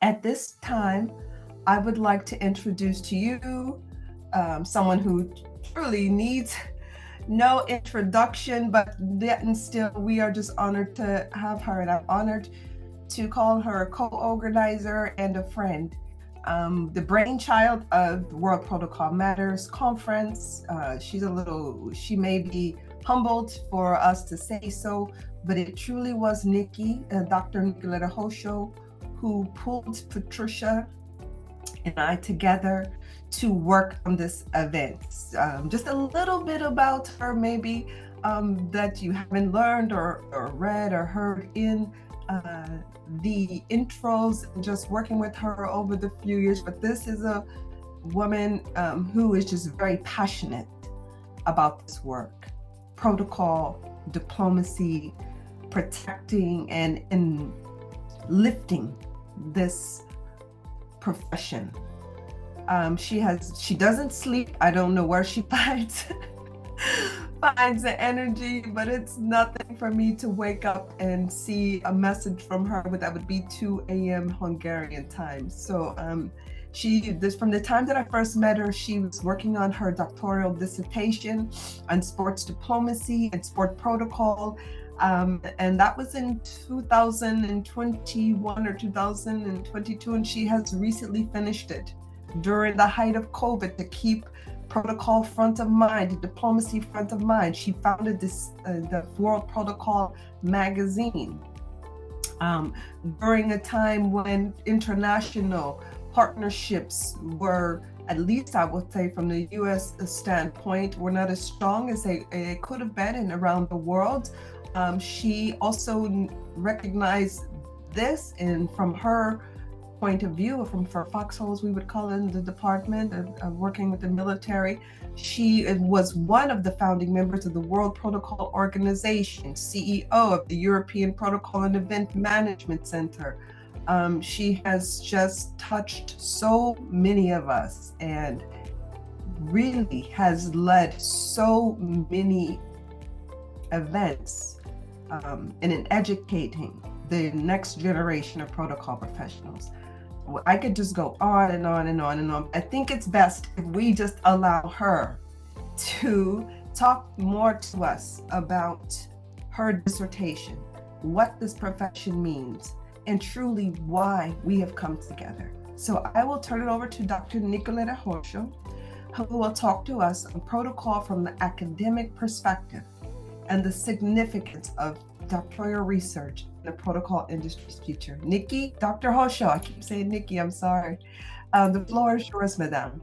At this time, I would like to introduce to you someone who truly needs no introduction, but yet and still we are just honored to have her, and I'm honored to call her a co-organizer and a friend. The brainchild of the World Protocol Matters conference. She may be humbled for us to say so, but it truly was Dr. Nikoletta Hossó, who pulled Patricia and I together to work on this event. Just a little bit about her, maybe that you haven't learned or read or heard in the intros, just working with her over the few years. But this is a woman who is just very passionate about this work, protocol, diplomacy, protecting and lifting this profession. She doesn't sleep. I don't know where she finds the energy, but it's nothing for me to wake up and see a message from her. But that would be 2 a.m. Hungarian time. So from the time that I first met her, she was working on her doctoral dissertation on sports diplomacy and sport protocol. And that was in 2021 or 2022, and she has recently finished it during the height of COVID to keep protocol front of mind, diplomacy front of mind. She founded the World Protocol magazine during a time when international partnerships were, at least I would say from the US standpoint, were not as strong as they could have been in around the world. She also recognized this, and from her point of view, from her foxholes, we would call it in the department of working with the military, she was one of the founding members of the World Protocol Organization, CEO of the European Protocol and Event Management Center. She has just touched so many of us and really has led so many events in educating the next generation of protocol professionals. I could just go on and on and on and on. I think it's best if we just allow her to talk more to us about her dissertation, what this profession means, and truly why we have come together. So I will turn it over to Dr. Nikoletta Hossó, who will talk to us on protocol from the academic perspective and the significance of doctoral research in the protocol industry's future. Nikki, Dr. Hossó, I keep saying Nikki, I'm sorry. The floor is yours, madam.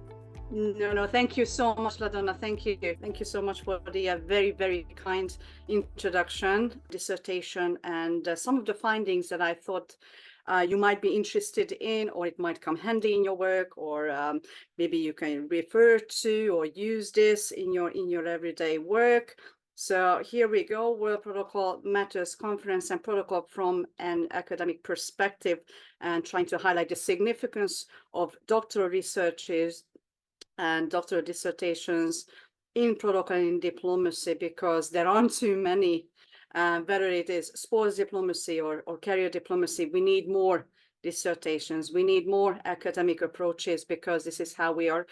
No, thank you so much, LaDonna. Thank you. Thank you so much for the very, very kind introduction, dissertation, and some of the findings that I thought you might be interested in, or it might come handy in your work, or maybe you can refer to or use this in your everyday work. So here we go, World Protocol Matters Conference and Protocol from an Academic Perspective, and trying to highlight the significance of doctoral researches and doctoral dissertations in protocol and in diplomacy, because there aren't too many, whether it is sports diplomacy or career diplomacy. We need more dissertations. We need more academic approaches, because this is how we are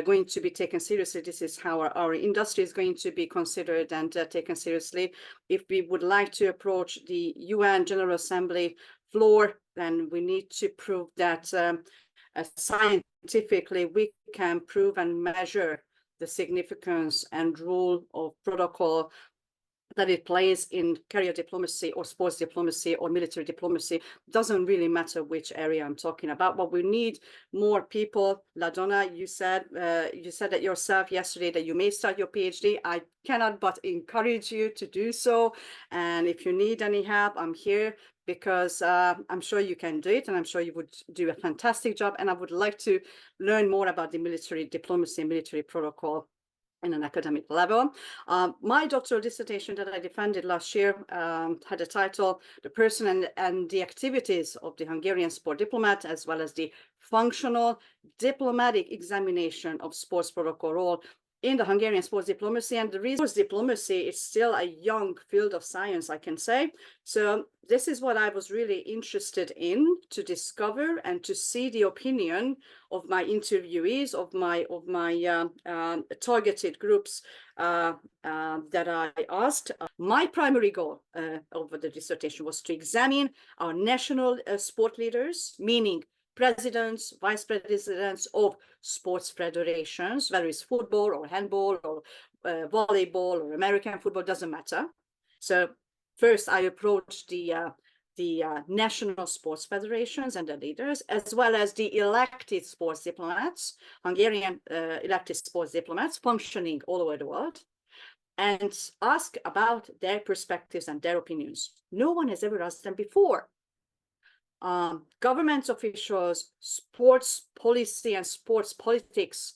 going to be taken seriously. This is how our industry is going to be considered and taken seriously. If we would like to approach the UN General Assembly floor, then we need to prove that scientifically we can prove and measure the significance and role of protocol that it plays in career diplomacy or sports diplomacy or military diplomacy. Doesn't really matter which area I'm talking about, but we need more people. LaDonna, you said that yourself yesterday that you may start your PhD. I cannot but encourage you to do so. And if you need any help, I'm here, because I'm sure you can do it, and I'm sure you would do a fantastic job. And I would like to learn more about the military diplomacy and military protocol in an academic level. My doctoral dissertation that I defended last year had a title, The Person and the Activities of the Hungarian Sport Diplomat, as well as the Functional Diplomatic Examination of Sports Protocol Role in the Hungarian sports diplomacy, and the reason sports diplomacy is still a young field of science, I can say. So this is what I was really interested in, to discover and to see the opinion of my interviewees, of my targeted groups that I asked. My primary goal of the dissertation was to examine our national sport leaders, meaning presidents, vice presidents of sports federations, whether it's football or handball or volleyball or American football, doesn't matter. So first I approached the national sports federations and their leaders, as well as the elected sports diplomats, Hungarian elected sports diplomats functioning all over the world, and ask about their perspectives and their opinions. No one has ever asked them before. Government officials, sports policy and sports politics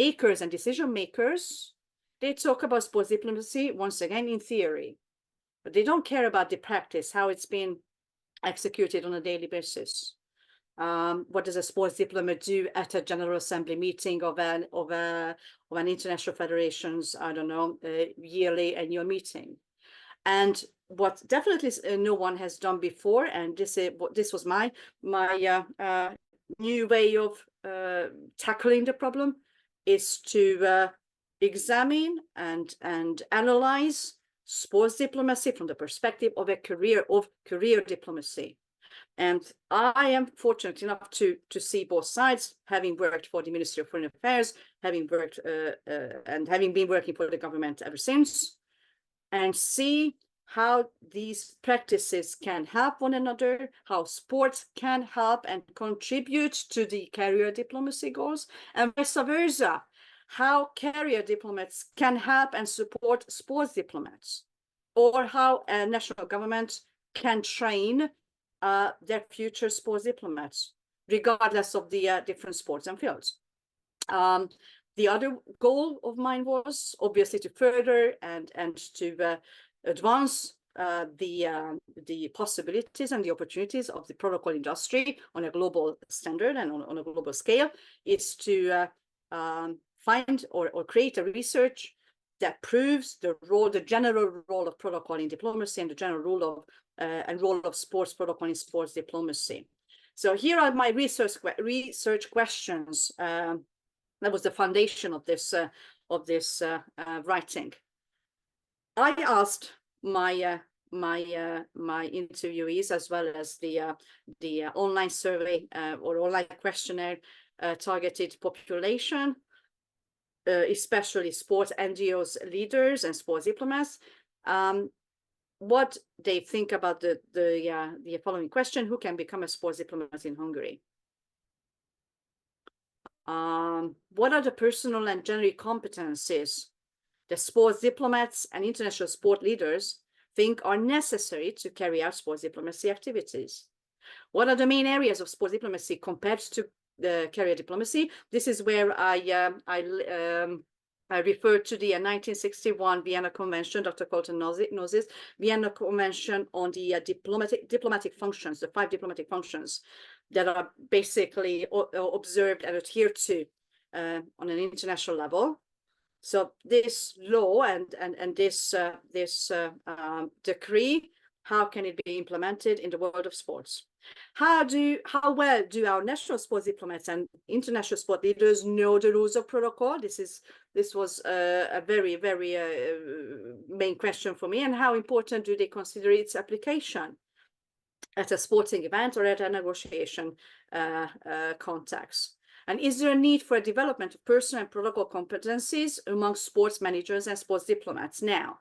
makers and decision makers, they talk about sports diplomacy, once again, in theory, but they don't care about the practice, how it's been executed on a daily basis. What does a sports diplomat do at a General Assembly meeting of an international federation's, I don't know, yearly annual meeting? And what definitely no one has done before, and this was my new way of tackling the problem, is to examine and analyze sports diplomacy from the perspective of a career diplomacy. And I am fortunate enough to see both sides, having worked for the Ministry of Foreign Affairs, having worked and having been working for the government ever since, and see how these practices can help one another, how sports can help and contribute to the career diplomacy goals, and vice versa, how career diplomats can help and support sports diplomats, or how a national government can train their future sports diplomats, regardless of the different sports and fields. The other goal of mine was obviously to further and to advance the possibilities and the opportunities of the protocol industry on a global standard and on a global scale, is to find or create a research that proves the general role of protocol in diplomacy and the general role of sports protocol in sports diplomacy. So here are my research questions. That was the foundation of this writing. I asked my interviewees, as well as the online survey or online questionnaire targeted population, especially sports NGOs leaders and sports diplomats, what they think about the following question: who can become a sports diplomat in Hungary? What are the personal and general competencies that sports diplomats and international sport leaders think are necessary to carry out sports diplomacy activities? What are the main areas of sports diplomacy compared to the career diplomacy? This is where I refer to the 1961 Vienna Convention, Dr. Colton knows this, Vienna Convention on the diplomatic functions, the 5 diplomatic functions that are basically observed and adhered to on an international level. So this law and this decree, how can it be implemented in the world of sports? How well do our national sports diplomats and international sport leaders know the rules of protocol? This was a very main question for me. And how important do they consider its application at a sporting event or at a negotiation context? And is there a need for a development of personal and protocol competencies among sports managers and sports diplomats now?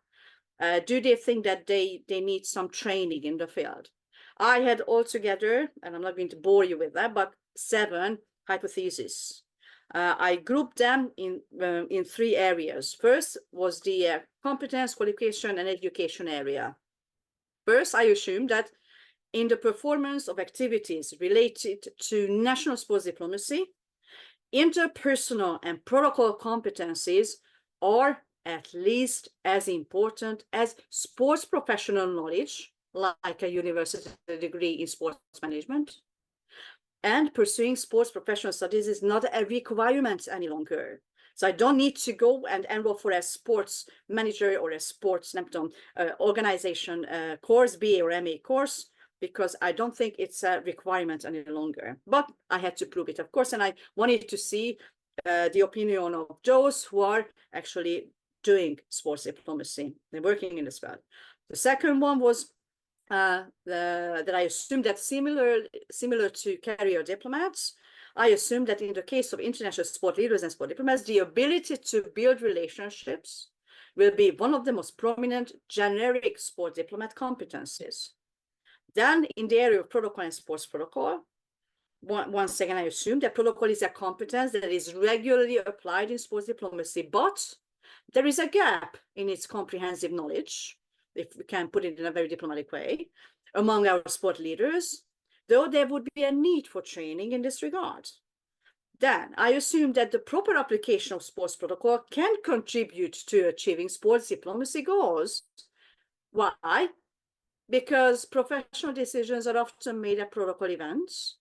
Do they think that they need some training in the field? I had altogether, and I'm not going to bore you with that, but 7 hypotheses. I grouped them in 3 areas. First was the competence, qualification, and education area. First, I assumed that in the performance of activities related to national sports diplomacy, interpersonal and protocol competencies are at least as important as sports professional knowledge, like a university degree in sports management. And pursuing sports professional studies is not a requirement any longer. So I don't need to go and enroll for a sports manager or a sports organization course, BA or MA course, because I don't think it's a requirement any longer. But I had to prove it, of course, and I wanted to see the opinion of those who are actually doing sports diplomacy. They're working in this field. The second one was that I assumed that similar to career diplomats, I assumed that in the case of international sport leaders and sport diplomats, the ability to build relationships will be one of the most prominent generic sport diplomat competencies. Then in the area of protocol and sports protocol, once again, I assume that protocol is a competence that is regularly applied in sports diplomacy, but there is a gap in its comprehensive knowledge, if we can put it in a very diplomatic way, among our sport leaders, though there would be a need for training in this regard. Then I assume that the proper application of sports protocol can contribute to achieving sports diplomacy goals. Why? Because professional decisions are often made at protocol events,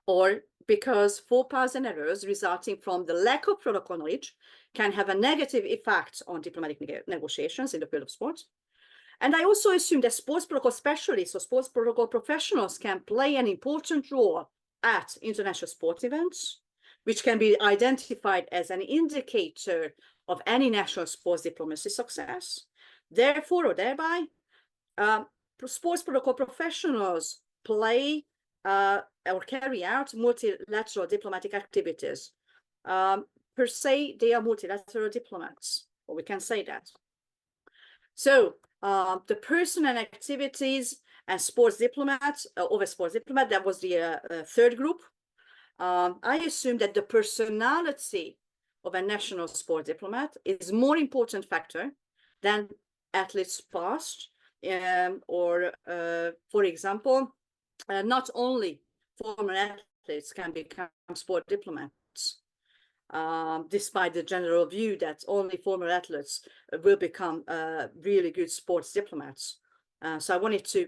or because faux pas and errors resulting from the lack of protocol knowledge can have a negative effect on diplomatic negotiations in the field of sport. And I also assume that sports protocol specialists or sports protocol professionals can play an important role at international sports events, which can be identified as an indicator of any national sports diplomacy success. Therefore, or thereby, sports protocol professionals play or carry out multilateral diplomatic activities. Per se, they are multilateral diplomats, or we can say that. So the person and activities and sports diplomats, of a sports diplomat, that was the third group. I assume that the personality of a national sport diplomat is more important factor than athletes past, or for example, not only former athletes can become sport diplomats, despite the general view that only former athletes will become really good sports diplomats. So I wanted to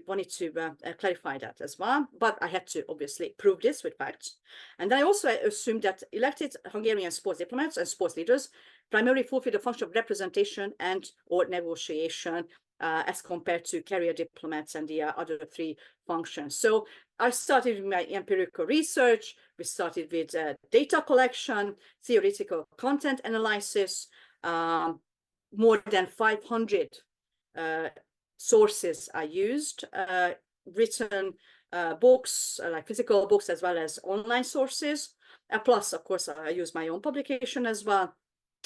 clarify that as well, but I had to obviously prove this with facts. And I also assumed that elected Hungarian sports diplomats and sports leaders primarily fulfill the function of representation and or negotiation as compared to career diplomats and the other three functions. So I started with my empirical research. We started with data collection, theoretical content analysis, more than 500 sources I used, written books, like physical books, as well as online sources. Plus, of course, I use my own publication as well.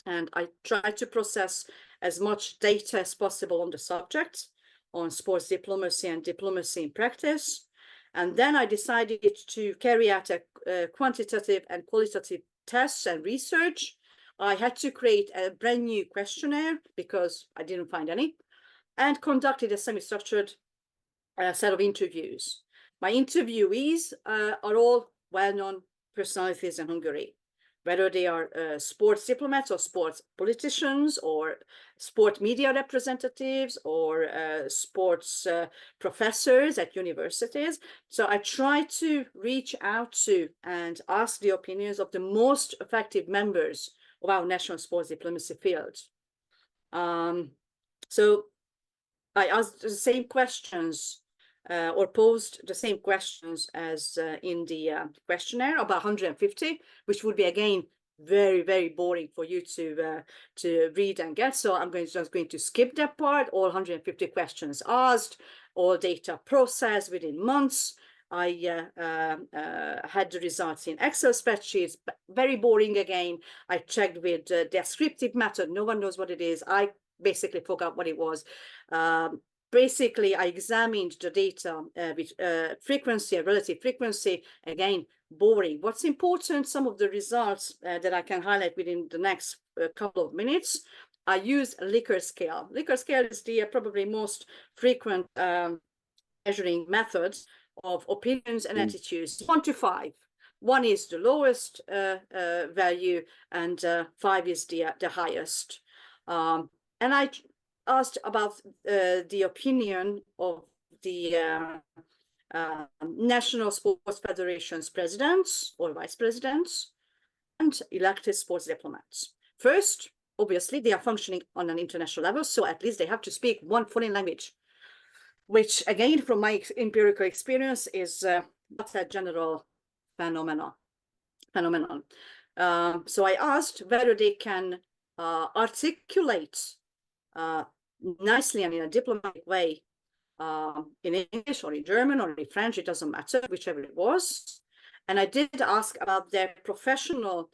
And I try to process as much data as possible on the subject, on sports diplomacy and diplomacy in practice. And then I decided to carry out a quantitative and qualitative tests and research. I had to create a brand new questionnaire because I didn't find any, and conducted a semi-structured set of interviews. My interviewees are all well-known personalities in Hungary, whether they are sports diplomats or sports politicians or sport media representatives or sports professors at universities. So I try to reach out to and ask the opinions of the most effective members of our national sports diplomacy field. So I asked the same questions or posed the same questions as in the questionnaire, about 150, which would be, again, very, very boring for you to read and get. So I'm just going to skip that part. All 150 questions asked, all data processed within months. I had the results in Excel spreadsheets, very boring again. I checked with the descriptive method. No one knows what it is. I basically forgot what it was. Basically, I examined the data with frequency and relative frequency. Again, boring. What's important, some of the results that I can highlight within the next couple of minutes, I use Likert scale. Likert scale is the probably most frequent measuring method of opinions and attitudes, 1 to 5. 1 is the lowest value, and 5 is the highest. And I asked about the opinion of the national sports federations presidents or vice presidents, and elected sports diplomats. First, obviously, they are functioning on an international level, so at least they have to speak one foreign language, which, again, from my empirical experience, is not a general phenomenon. So I asked whether they can articulate nicely and in a diplomatic way in English or in German or in French, it doesn't matter, whichever it was. And I did ask about their professional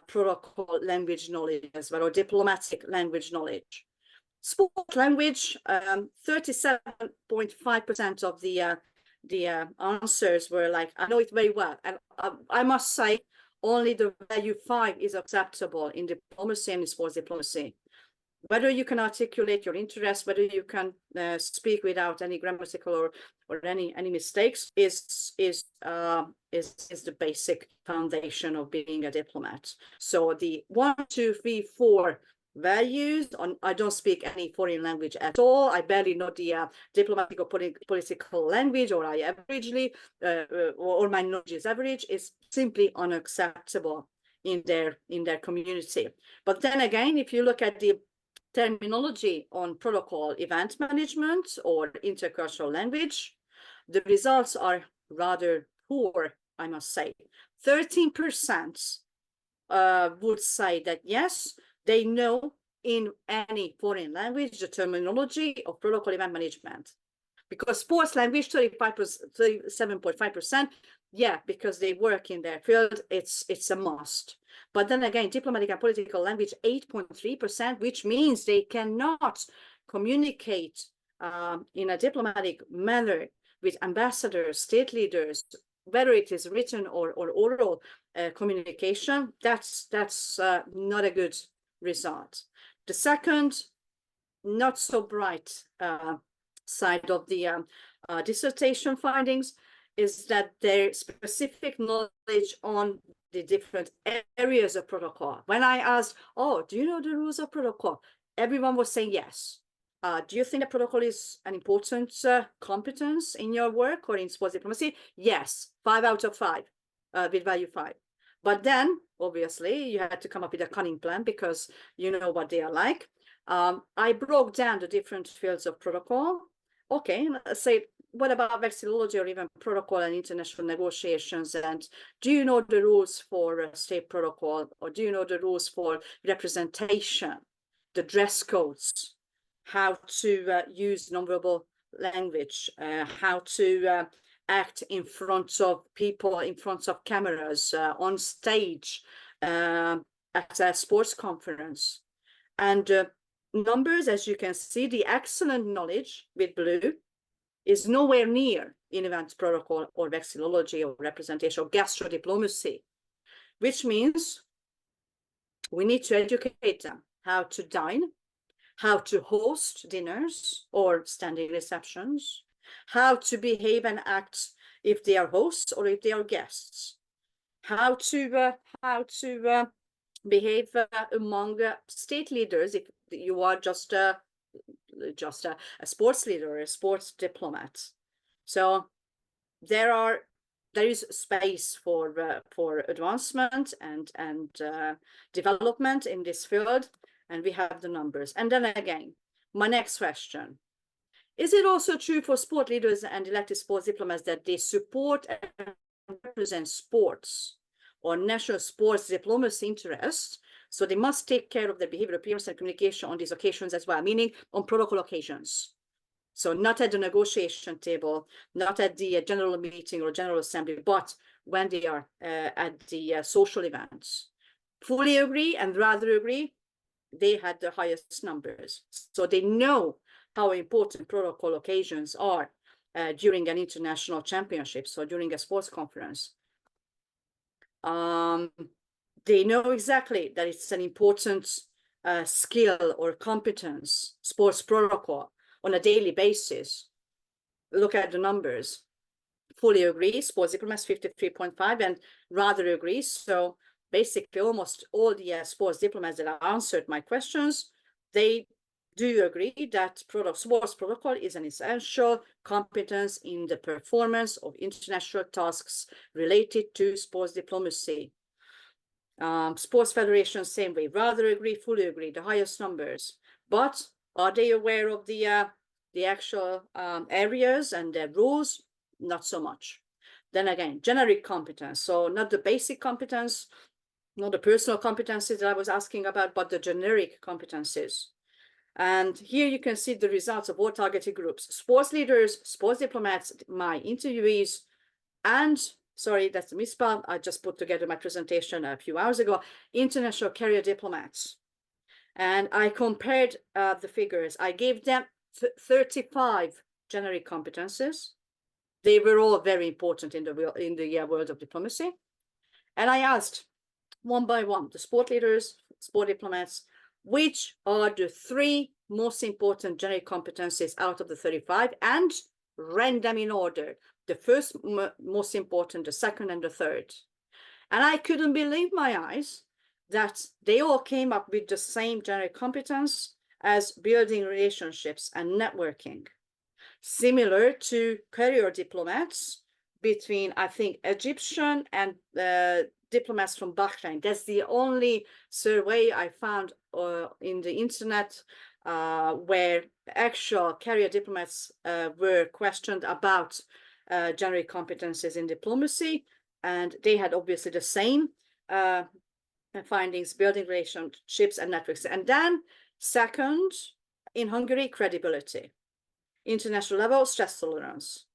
protocol language knowledge as well, or diplomatic language knowledge. Sport language, 37.5% of the answers were like, I know it very well. And I must say, only the value 5 is acceptable in diplomacy and in sports diplomacy. Whether you can articulate your interest, whether you can speak without any grammatical or any mistakes is the basic foundation of being a diplomat. So the 1, 2, 3, 4 values on, I don't speak any foreign language at all. I barely know the diplomatic or political language, or I averagely, or my knowledge is average, is simply unacceptable in their community. But then again, if you look at the terminology on protocol event management or intercultural language, the results are rather poor, I must say. 13% would say that yes, they know in any foreign language the terminology of protocol event management. Because sports language, 37.5%, yeah, because they work in their field, it's a must. But then again, diplomatic and political language, 8.3%, which means they cannot communicate in a diplomatic manner with ambassadors, state leaders, whether it is written or oral communication. That's not a good result. The second, not so bright side of the dissertation findings is that their specific knowledge on the different areas of protocol. When I asked, oh, do you know the rules of protocol? Everyone was saying yes. Do you think that protocol is an important competence in your work or in sports diplomacy? Yes, 5 out of 5 with value 5. But then, obviously, you had to come up with a cunning plan because you know what they are like. I broke down the different fields of protocol. Okay, let's say, what about vexillology or even protocol and international negotiations? And do you know the rules for state protocol? Or do you know the rules for representation, the dress codes, how to use nonverbal language, how to act in front of people, in front of cameras, on stage, at a sports conference? And numbers, as you can see, the excellent knowledge with blue is nowhere near in events protocol or vexillology or representation or gastrodiplomacy, which means we need to educate them how to dine, how to host dinners or standing receptions, how to behave and act if they are hosts or if they are guests, how to behave among state leaders if you are just a sports leader or a sports diplomat. So there is space for advancement and development in this field, and we have the numbers. And then again, my next question: is it also true for sport leaders and elected sports diplomats that they support and represent sports or national sports diplomacy interests? So they must take care of their behavior, appearance, and communication on these occasions as well, meaning on protocol occasions. So not at the negotiation table, not at the general meeting or general assembly, but when they are at the social events. Fully agree and rather agree, they had the highest numbers. So they know how important protocol occasions are during an international championship, so during a sports conference. They know exactly that it's an important skill or competence, sports protocol, on a daily basis. Look at the numbers. Fully agree, sports diplomats 53.5, and rather agree. So basically almost all the sports diplomats that answered my questions, they do you agree that sports protocol is an essential competence in the performance of international tasks related to sports diplomacy? Sports federations, same way, rather agree, fully agree, the highest numbers. But are they aware of the actual areas and their rules? Not so much. Then again, generic competence. So not the basic competence, not the personal competencies that I was asking about, but the generic competencies. And here you can see the results of all targeted groups: sports leaders, sports diplomats, my interviewees, and sorry, that's a misspell. I just put together my presentation a few hours ago, international career diplomats. And I compared the figures. I gave them 35 generic competences. They were all very important in the world of diplomacy. And I asked one by one, the sport leaders, sport diplomats, which are the 3 most important generic competencies out of the 35, and ran them in order. The first most important, the second, and the third. And I couldn't believe my eyes that they all came up with the same generic competence as building relationships and networking, similar to career diplomats between, I think, Egyptian and diplomats from Bahrain. That's the only survey I found in the internet where actual career diplomats were questioned about generic competences in diplomacy, and they had obviously the same findings: building relationships and networks. And then second, in Hungary, credibility, international level, stress tolerance.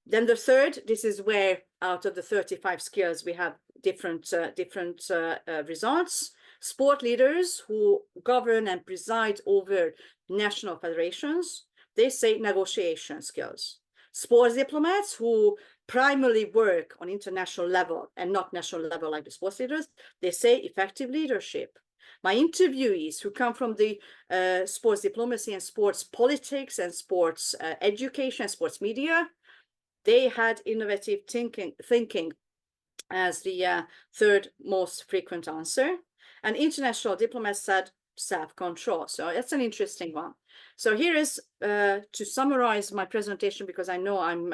Then the third, this is where out of the 35 skills we have different results: sport leaders who govern and preside over national federations, they say negotiation skills. Sports diplomats who primarily work on international level and not national level like the sports leaders, they say effective leadership. My interviewees who come from the sports diplomacy and sports politics and sports education, sports media, they had innovative thinking as the third most frequent answer. And international diplomats said self-control. So that's an interesting one. So here is, to summarize my presentation, because I know I'm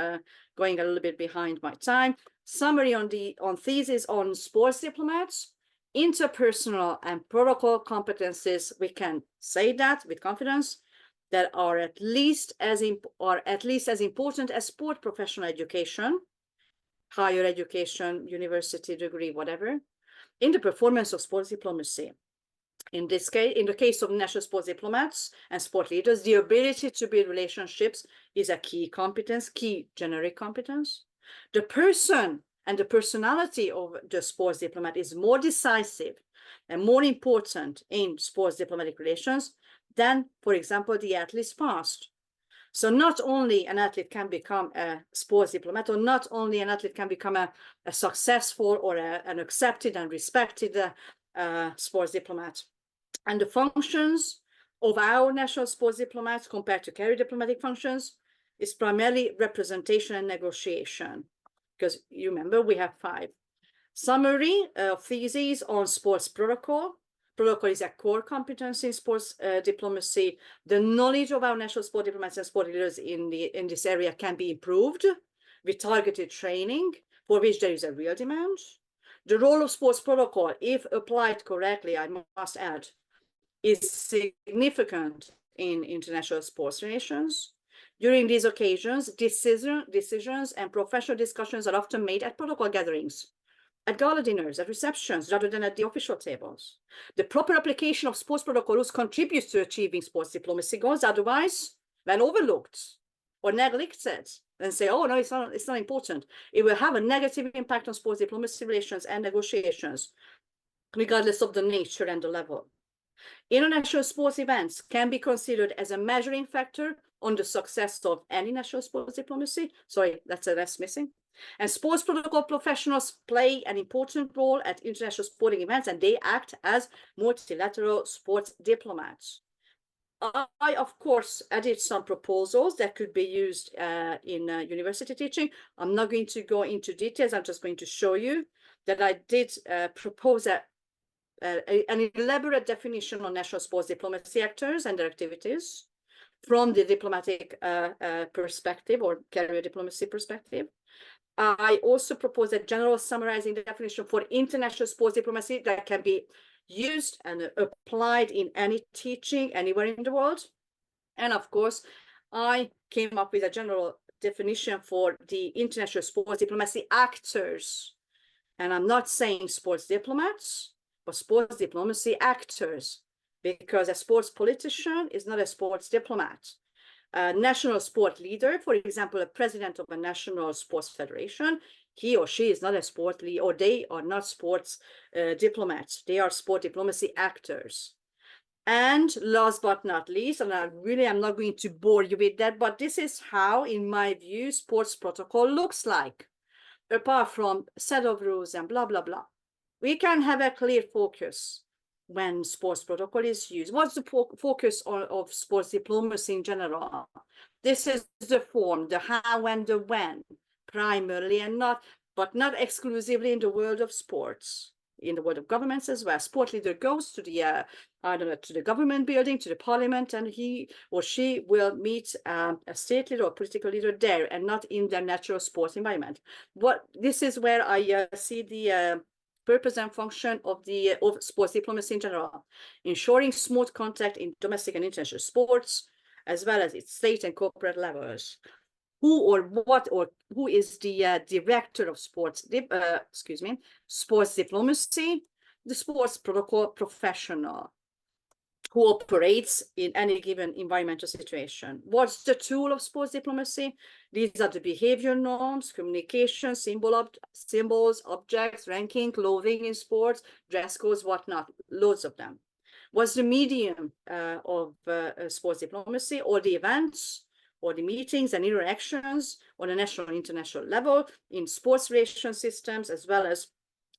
going a little bit behind my time. Summary on thesis on sports diplomats: interpersonal and protocol competencies, we can say that with confidence, that are at least as important as sport professional education, higher education, university degree, whatever, in the performance of sports diplomacy. In this case, in the case of national sports diplomats and sport leaders, the ability to build relationships is a key competence, key generic competence. The person and the personality of the sports diplomat is more decisive and more important in sports diplomatic relations than, for example, the athlete's past. So not only an athlete can become a sports diplomat, or not only an athlete can become a successful or an accepted and respected sports diplomat. And the functions of our national sports diplomats compared to career diplomatic functions is primarily representation and negotiation, because you remember we have 5. Summary of theses on sports protocol. Protocol is a core competence in sports diplomacy. The knowledge of our national sport diplomats and sport leaders in this area can be improved with targeted training, for which there is a real demand. The role of sports protocol, if applied correctly, I must add, is significant in international sports relations. During these occasions, decisions and professional discussions are often made at protocol gatherings, at gala dinners, at receptions, rather than at the official tables. The proper application of sports protocols contributes to achieving sports diplomacy goals. Otherwise, when overlooked or neglected, and say, oh, no, it's not important, it will have a negative impact on sports diplomacy relations and negotiations, regardless of the nature and the level. International sports events can be considered as a measuring factor on the success of any national sports diplomacy. Sorry, that's a S missing. And sports protocol professionals play an important role at international sporting events, and they act as multilateral sports diplomats. I, of course, added some proposals that could be used in university teaching. I'm not going to go into details. I'm just going to show you that I did propose a an elaborate definition on national sports diplomacy actors and their activities from the diplomatic perspective or career diplomacy perspective. I also propose a general summarizing definition for international sports diplomacy that can be used and applied in any teaching anywhere in the world. And of course, I came up with a general definition for the international sports diplomacy actors. And I'm not saying sports diplomats, but sports diplomacy actors, because a sports politician is not a sports diplomat. A national sport leader, for example, a president of a national sports federation, he or she is not a sport leader, or they are not sports diplomats. They are sport diplomacy actors. And last but not least, and I'm not going to bore you with that, but this is how, in my view, sports protocol looks like. Apart from set of rules and blah, blah, blah. We can have a clear focus when sports protocol is used. What's the focus of sports diplomacy in general? This is the form, the how and the when, primarily, and not exclusively in the world of sports. In the world of governments as well. Sport leader goes to the, to the government building, to the parliament, and he or she will meet a state leader or political leader there, and not in their natural sports environment. This is where I see the purpose and function of sports diplomacy in general, ensuring smooth contact in domestic and international sports, as well as its state and corporate levels. Who is the director of sports diplomacy? The sports protocol professional who operates in any given environmental situation. What's the tool of sports diplomacy? These are the behavior norms, communication, symbols, objects, ranking, clothing in sports, dress codes, whatnot, loads of them. What's the medium of sports diplomacy? Or the events, or the meetings and interactions on a national and international level in sports relation systems, as well as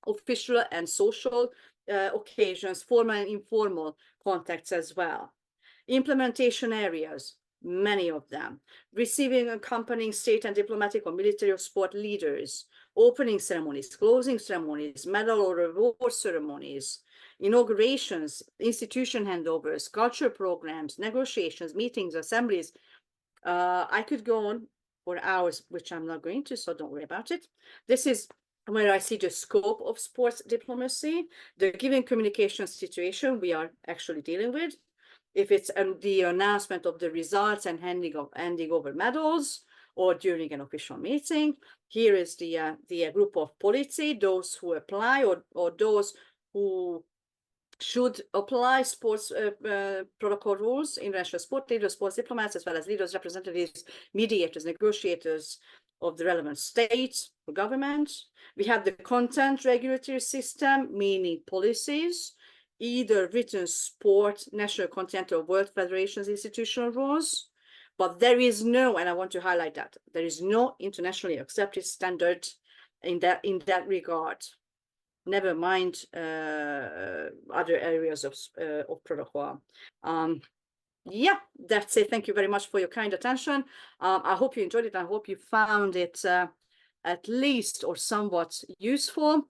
official and social occasions, formal and informal contacts as well. Implementation areas, many of them. Receiving and accompanying state and diplomatic or military or sport leaders, opening ceremonies, closing ceremonies, medal or reward ceremonies, inaugurations, institution handovers, culture programs, negotiations, meetings, assemblies. I could go on for hours, which I'm not going to, so don't worry about it. This is where I see the scope of sports diplomacy, the given communication situation we are actually dealing with. If it's the announcement of the results and handing over medals, or during an official meeting, here is the group of polity, those who apply or those who should apply sports protocol rules, international sport leaders, sports diplomats, as well as leaders, representatives, mediators, negotiators of the relevant states or government. We have the content regulatory system, meaning policies, either written sport, national content, or World Federation's institutional rules. But there is no, and I want to highlight that, there is no internationally accepted standard in that regard. Never mind other areas of protocol. Yeah, that's it. Thank you very much for your kind attention. I hope you enjoyed it. I hope you found it at least or somewhat useful.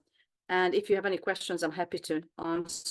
And if you have any questions, I'm happy to answer.